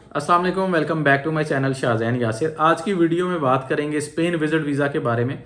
अस्सलाम वालेकुम, welcome back to my channel Shahzain Yasir. आज की वीडियो में बात करेंगे स्पेन विजिट वीज़ा के बारे में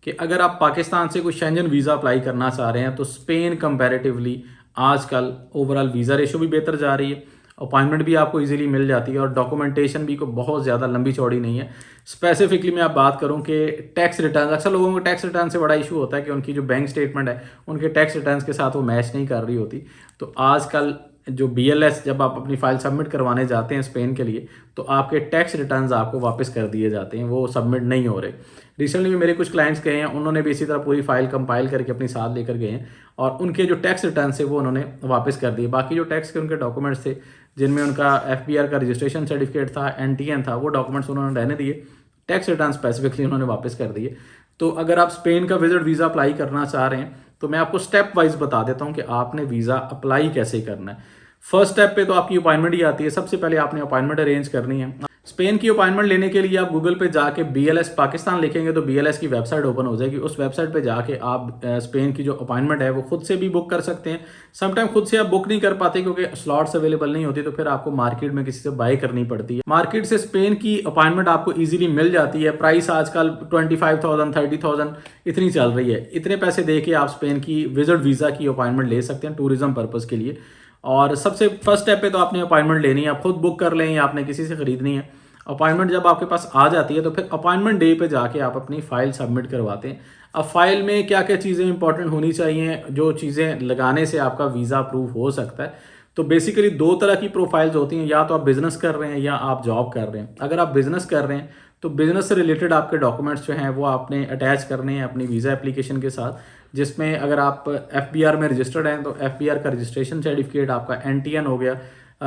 कि अगर आप पाकिस्तान से कोई शेंजन वीज़ा अप्लाई करना चाह रहे हैं तो स्पेन कंपैरेटिवली आजकल ओवरऑल वीज़ा रेशो भी बेहतर जा रही है, अपॉइंटमेंट भी आपको इजीली मिल जाती है और डॉक्यूमेंटेशन भी को बहुत ज़्यादा लंबी चौड़ी नहीं है। स्पेसिफिकली मैं आप बात करूं कि टैक्स रिटर्न, अक्सर लोगों को टैक्स रिटर्न से बड़ा इशू होता है कि उनकी जो बैंक स्टेटमेंट है उनके टैक्स रिटर्न के साथ वो मैच नहीं कर रही होती। तो आजकल जो BLS जब आप अपनी फाइल सबमिट करवाने जाते हैं स्पेन के लिए तो आपके टैक्स रिटर्न्स आपको वापस कर दिए जाते हैं, वो सबमिट नहीं हो रहे। रिसेंटली में मेरे कुछ क्लाइंट्स गए हैं, उन्होंने भी इसी तरह पूरी फाइल कंपाइल करके अपनी साथ लेकर गए हैं और उनके जो टैक्स रिटर्न थे वो उन्होंने वापस कर दिए। बाकी जो टैक्स के उनके डॉक्यूमेंट्स थे जिनमें उनका FBR का रजिस्ट्रेशन सर्टिफिकेट था, NTN था, वो डॉक्यूमेंट्स उन्होंने रहने दिए, टैक्स रिटर्न स्पेसिफिकली उन्होंने वापस कर दिए। तो अगर आप स्पेन का विजिट वीज़ा अप्लाई करना चाह रहे हैं तो मैं आपको स्टेप वाइज बता देता हूँ कि आपने वीज़ा अप्लाई कैसे करना है। फर्स्ट स्टेप पे तो आपकी अपॉइंटमेंट ही आती है। सबसे पहले आपने अपॉइंटमेंट अरेंज करनी है। स्पेन की अपॉइंटमेंट लेने के लिए आप गूगल पे जाके BLS पाकिस्तान लिखेंगे तो BLS की वेबसाइट ओपन हो जाएगी। उस वेबसाइट पे जाके आप स्पेन की जो अपॉइंटमेंट है वो खुद से भी बुक कर सकते हैं। समटाइम खुद से आप बुक नहीं कर पाते क्योंकि स्लॉट्स अवेलेबल नहीं होती, तो फिर आपको मार्केट में किसी से बाय करनी पड़ती है। मार्केट से स्पेन की अपॉइंटमेंट आपको ईजिली मिल जाती है। प्राइस आजकल 25,000 30,000 इतनी चल रही है। इतने पैसे दे के आप स्पेन की विजिट वीज़ा की अपॉइंटमेंट ले सकते हैं टूरिज्म पर्पज़ के लिए। और सबसे फर्स्ट स्टेप पे तो आपने अपॉइंटमेंट लेनी है। आप खुद बुक कर लें या आपने किसी से ख़रीदनी है। अपॉइंटमेंट जब आपके पास आ जाती है तो फिर अपॉइंटमेंट डे पे जाके आप अपनी फ़ाइल सबमिट करवाते हैं। अब फाइल में क्या क्या चीज़ें इंपॉर्टेंट होनी चाहिए, जो चीज़ें लगाने से आपका वीज़ा अप्रूव हो सकता है। तो बेसिकली दो तरह की प्रोफाइल्स होती हैं, या तो आप बिज़नेस कर रहे हैं या आप जॉब कर रहे हैं। अगर आप बिज़नेस कर रहे हैं तो बिज़नेस से रिलेटेड आपके डॉक्यूमेंट्स जो हैं वो आपने अटैच करने हैं अपनी वीज़ा एप्लीकेशन के साथ, जिसमें अगर आप FBR में रजिस्टर्ड हैं तो FBR का रजिस्ट्रेशन सर्टिफिकेट, आपका NTN हो गया,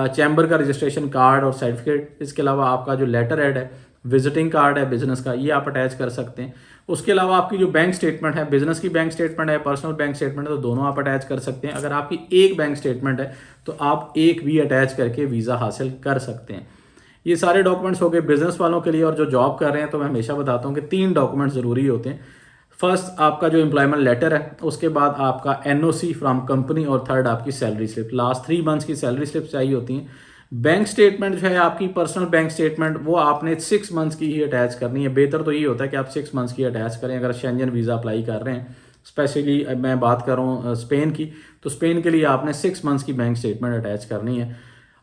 चैम्बर का रजिस्ट्रेशन कार्ड और सर्टिफिकेट, इसके अलावा आपका जो लेटर हेड है, विजिटिंग कार्ड है बिजनेस का, ये आप अटैच कर सकते हैं। उसके अलावा आपकी जो बैंक स्टेटमेंट है, बिजनेस की बैंक स्टेटमेंट है, पर्सनल बैंक स्टेटमेंट है, तो दोनों आप अटैच कर सकते हैं। अगर आपकी एक बैंक स्टेटमेंट है तो आप एक भी अटैच करके वीज़ा हासिल कर सकते हैं। ये सारे डॉक्यूमेंट्स हो गए बिजनेस वालों के लिए। और जो जॉब कर रहे हैं तो मैं हमेशा बताता हूँ कि 3 डॉक्यूमेंट्स ज़रूरी होते हैं। फर्स्ट आपका जो एम्प्लॉयमेंट लेटर है, उसके बाद आपका NOC फ्रॉम कंपनी और थर्ड आपकी सैलरी स्लिप। लास्ट 3 मंथ्स की सैलरी स्लिप चाहिए होती हैं। बैंक स्टेटमेंट जो है आपकी पर्सनल बैंक स्टेटमेंट, वो आपने 6 मंथ्स की ही अटैच करनी है। बेहतर तो ये होता है कि आप 6 मंथ्स की अटैच करें अगर शेंजन वीज़ा अप्लाई कर रहे हैं। स्पेशली मैं बात कर रहा हूँ स्पेन की, तो स्पेन के लिए आपने 6 मंथ्स की बैंक स्टेटमेंट अटैच करनी है।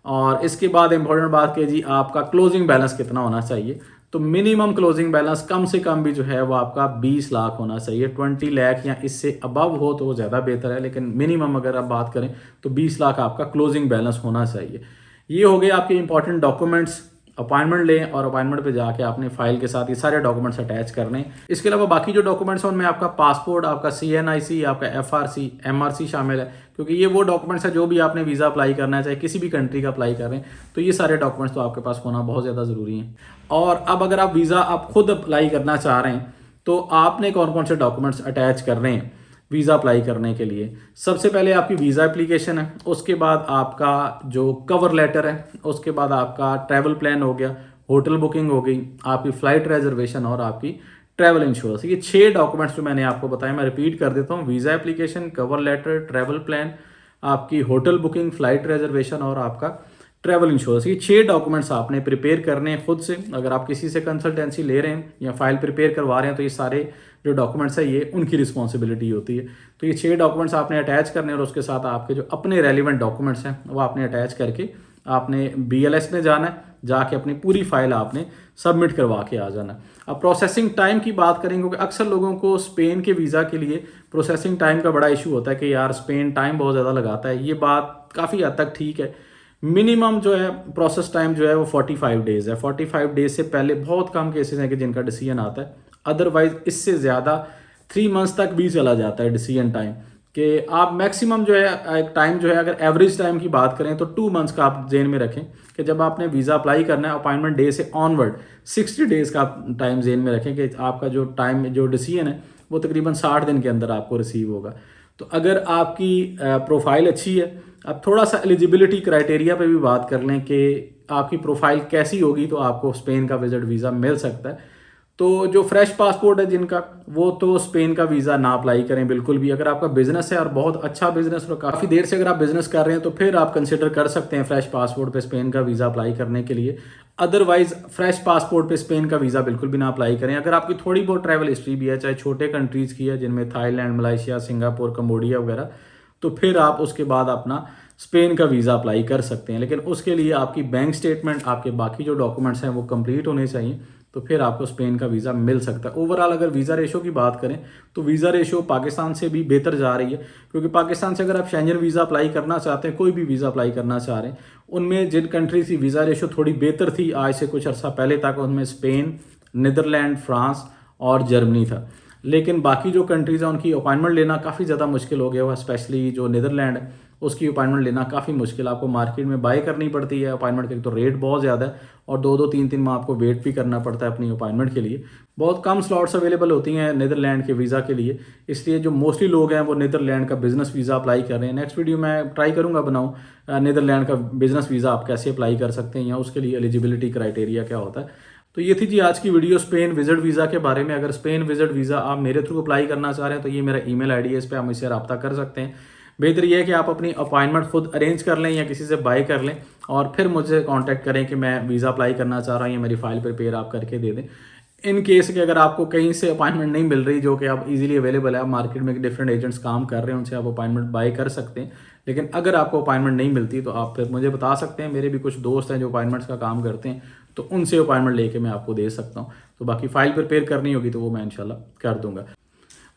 और इसके बाद इंपॉर्टेंट बात की जी, आपका क्लोजिंग बैलेंस कितना होना चाहिए। तो मिनिमम क्लोजिंग बैलेंस कम से कम भी जो है वो आपका 20 लाख होना चाहिए। 20 लाख या इससे अबव हो तो ज़्यादा बेहतर है, लेकिन मिनिमम अगर आप बात करें तो 20 लाख आपका क्लोजिंग बैलेंस होना चाहिए। ये हो गए आपके इंपॉर्टेंट डॉक्यूमेंट्स। अपॉइंटमेंट लें और अपॉइंटमेंट पे जाके आपने फाइल के साथ ये सारे डॉक्यूमेंट्स अटैच करने हैं। इसके अलावा बाकी जो डॉक्यूमेंट्स हैं उनमें आपका पासपोर्ट, आपका CNIC, आपका FRC, MRC शामिल है, क्योंकि ये वो डॉक्यूमेंट्स है जो भी आपने वीज़ा अप्लाई करना है, चाहे किसी भी कंट्री का अप्लाई कर रहे हैं, तो ये सारे डॉक्यूमेंट्स तो आपके पास होना बहुत ज़्यादा ज़रूरी है। और अब अगर आप वीज़ा आप खुद अप्लाई करना चाह रहे हैं तो आपने कौन कौन से डॉक्यूमेंट्स अटैच करने हैं वीज़ा अप्लाई करने के लिए। सबसे पहले आपकी वीज़ा एप्लीकेशन है, उसके बाद आपका जो कवर लेटर है, उसके बाद आपका ट्रैवल प्लान हो गया, होटल बुकिंग हो गई, आपकी फ़्लाइट रिजर्वेशन और आपकी ट्रैवल इंश्योरेंस। ये 6 डॉक्यूमेंट्स जो मैंने आपको बताया, मैं रिपीट कर देता हूँ। Visa application, cover letter, travel plan, आपकी होटल बुकिंग, फ़्लाइट रिजर्वेशन और आपका ट्रैवल इंश्योरेंस। ये 6 डॉक्यूमेंट्स आपने प्रिपेयर करने हैं खुद से। अगर आप किसी से कंसल्टेंसी ले रहे हैं या फाइल प्रिपेयर करवा रहे हैं तो ये सारे जो डॉक्यूमेंट्स है ये उनकी रिस्पॉन्सिबिलिटी होती है। तो ये 6 डॉक्यूमेंट्स आपने अटैच करने और उसके साथ आपके जो अपने रेलिवेंट डॉक्यूमेंट्स हैं वो आपने अटैच करके आपने BLS में जाना है, जाके अपनी पूरी फाइल आपने सबमिट करवा के आ जाना। अब प्रोसेसिंग टाइम की बात करेंगे, क्योंकि अक्सर लोगों को स्पेन के वीज़ा के लिए प्रोसेसिंग टाइम का बड़ा इशू होता है कि यार स्पेन टाइम बहुत ज़्यादा लगाता है। ये बात काफ़ी हद तक ठीक है। मिनिमम जो है प्रोसेस टाइम जो है वो 45 डेज़ है। 45 डेज से पहले बहुत कम केसेस हैं कि जिनका डिसीजन आता है, अदरवाइज इससे ज़्यादा 3 मंथ्स तक भी चला जाता है डिसीजन टाइम। कि आप मैक्सिमम जो है एक टाइम जो है, अगर एवरेज टाइम की बात करें तो 2 मंथ्स का आप जेन में रखें कि जब आपने वीज़ा अप्लाई करना है अपॉइंटमेंट डे से ऑनवर्ड 60 डेज़ का टाइम जेन में रखें कि आपका जो टाइम जो डिसीजन है वो तकरीबन 60 दिन के अंदर आपको रिसीव होगा। तो अगर आपकी प्रोफाइल अच्छी है, अब थोड़ा सा एलिजिबिलिटी क्राइटेरिया पे भी बात कर लें कि आपकी प्रोफाइल कैसी होगी तो आपको स्पेन का विजिट वीज़ा मिल सकता है। तो जो फ्रेश पासपोर्ट है जिनका, वो तो स्पेन का वीज़ा ना अप्लाई करें बिल्कुल भी। अगर आपका बिजनेस है और बहुत अच्छा बिजनेस और काफ़ी देर से अगर आप बिजनेस कर रहे हैं तो फिर आप कंसिडर कर सकते हैं फ्रेश पासपोर्ट पे स्पेन का वीज़ा अप्लाई करने के लिए। अदरवाइज फ्रेश पासपोर्ट पे स्पेन का वीज़ा बिल्कुल भी ना अप्लाई करें। अगर आपकी थोड़ी बहुत ट्रैवल हिस्ट्री भी है, चाहे छोटे कंट्रीज़ की है जिनमें थाईलैंड, मलेशिया, सिंगापुर, कम्बोडिया वगैरह, तो फिर आप उसके बाद अपना स्पेन का वीज़ा अप्लाई कर सकते हैं। लेकिन उसके लिए आपकी बैंक स्टेटमेंट, आपके बाकी जो डॉक्यूमेंट्स हैं वो कंप्लीट होने चाहिए, तो फिर आपको स्पेन का वीज़ा मिल सकता है। ओवरऑल अगर वीज़ा रेशो की बात करें तो वीज़ा रेशो पाकिस्तान से भी बेहतर जा रही है, क्योंकि पाकिस्तान से अगर आप शेंजन वीज़ा अप्लाई करना चाहते हैं, कोई भी वीज़ा अप्लाई करना चाह रहे हैं, उनमें जिन कंट्रीज की वीज़ा रेशो थोड़ी बेहतर थी आज से कुछ अर्सा पहले तक, उनमें स्पेन, नीदरलैंड, फ्रांस और जर्मनी था। लेकिन बाकी जो कंट्रीज़ हैं उनकी अपॉइंटमेंट लेना काफ़ी ज़्यादा मुश्किल हो गया हुआ, स्पेशली जो नीदरलैंड है उसकी अपॉइंटमेंट लेना काफ़ी मुश्किल। आपको मार्केट में बाय करनी पड़ती है अपॉइंटमेंट के, तो रेट बहुत ज़्यादा है और 2-2 3-3 माह आपको वेट भी करना पड़ता है अपनी अपॉइंटमेंट के लिए। बहुत कम स्लॉट्स अवेलेबल होती हैं नीदरलैंड के वीज़ा के लिए, इसलिए जो मोस्टली लोग हैं वो नीदरलैंड का बिज़नेस वीज़ा अप्लाई कर रहे हैं। नेक्स्ट वीडियो मैं ट्राई करूँगा बनाऊँ नीदरलैंड का बिज़नेस वीज़ा आप कैसे अप्लाई कर सकते हैं या उसके लिए एलिजिबिलिटी क्राइटेरिया क्या होता है। तो ये थी जी आज की वीडियो स्पेन विजिट वीज़ा के बारे में। अगर स्पेन विजिट वीज़ा आप मेरे थ्रू अप्लाई करना चाह रहे हैं तो ये मेरा ईमेल आईडी है, इस पर आप मुझसे रब्ता कर सकते हैं। बेहतर ये है कि आप अपनी अपॉइंटमेंट खुद अरेंज कर लें या किसी से बाय कर लें और फिर मुझसे कांटेक्ट करें कि मैं वीज़ा अप्लाई करना चाह रहा हूँ या मेरी फ़ाइल प्रिपेयर आप करके दे दें। इन केस कि अगर आपको कहीं से अपॉइंटमेंट नहीं मिल रही जो कि आप इजीली अवेलेबल है, आप मार्केट में डिफरेंट एजेंट्स काम कर रहे हैं, उनसे आप अपॉइंटमेंट बाय कर सकते हैं। लेकिन अगर आपको अपॉइंटमेंट नहीं मिलती तो आप फिर मुझे बता सकते हैं। मेरे भी कुछ दोस्त हैं जो अपॉइंटमेंट्स का काम करते हैं, तो उनसे अपॉइंटमेंट लेके मैं आपको दे सकता हूँ। तो बाकी फाइल प्रिपेयर करनी होगी तो वो मैं इंशाल्लाह कर दूंगा।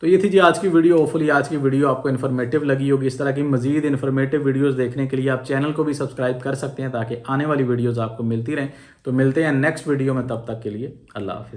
तो ये थी जी आज की वीडियो। होपफुली आज की वीडियो आपको इन्फॉर्मेटिव लगी होगी। इस तरह की मजीद इन्फॉर्मेटिव वीडियोस देखने के लिए आप चैनल को भी सब्सक्राइब कर सकते हैं ताकि आने वाली वीडियोस आपको मिलती रहें। तो मिलते हैं नेक्स्ट वीडियो में, तब तक के लिए अल्लाह हाफिज़।